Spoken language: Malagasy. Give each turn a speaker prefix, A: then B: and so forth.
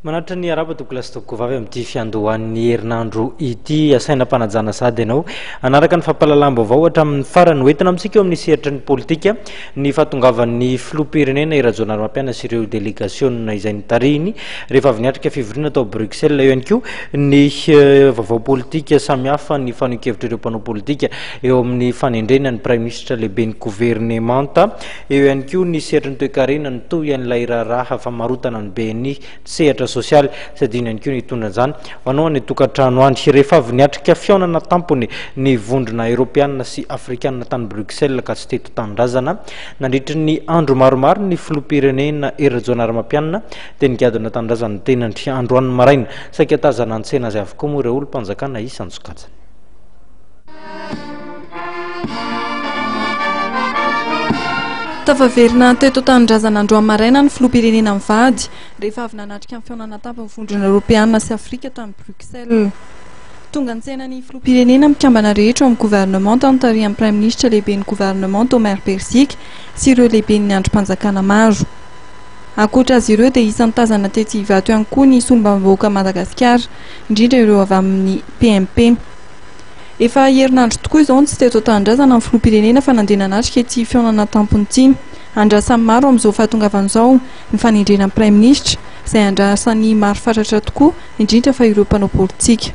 A: Manatra ny araba tokolasy toko vavy amin'ity fiandohan'ny herinandro ity asaina mpanajana sady ianao anaraka ny fampahalalam-baovao ohatra amin'ny farany hoentina amintsika eo amin'ny sehatry ny politika ny fahatongavan'ny filoham-pirenena Rajoelina Ramatoa sy ireo délégation izay nitarihiny rehefa avy niatrika fivoriana tao Bruxelles eo ihany koa ny vaovao politika samihafa ny fanehoan-kevitra ireo mpanao politika eo amin'ny fanendrena ny prime ministre lehibe ny gouvernemanta eo ihany koa ny sehatry ny toe-karena ny toy an'ilay raharaha famarotana ny BNI sehatra social sady ihany koa nitondra izany hoanao ny tokantrano andry rehefa avy niatrika fihaonana tampony ny vondrona Europeanina sy Afrikanina tany Bruxelles ka tsy teto tanindrazana nandritry ny andro maromaro ny filoham-pirenena Rajoelina Ramatoa dia nigadona tanindrazana ny tenandry androany maraina saika tazana an-tsena azy avokoa moa ireo olom-panjakana isan-tsokajana.
B: Tafaverina teto tanindrazana androany maraina ny filoham-pirenena mivady rehefa avy nanatrika amin'ny fihaonana tampony vondrona Europeanina sy Afrika tany Bruxelles. Tonga nitsena ny filoham-pirenena mikambana rehetra amin'ny gouvernemanta notarihan'ny prime ministre lehibe ny gouvernemanta Omer Persika sy ireo lehibe ny androm-panjakana maro. Ankoatra azy ireo dia isan'ny tazana tetsy hivato ihany koa ny solombavambahoaka Madagasikara indrindra ireo avy amin'ny PMP. Efa herinandro tokoa izao tsy teto tanindrazana amin'ny filoham-pirenena fa nandeha nanatrika ity fihaonana tampony ity. Andrasany maro amin'izao fahatongavan'izao ny fanendrena prime ministre izay andrasany maro fatratra tokoa indrindra fa ireo mpanao politika.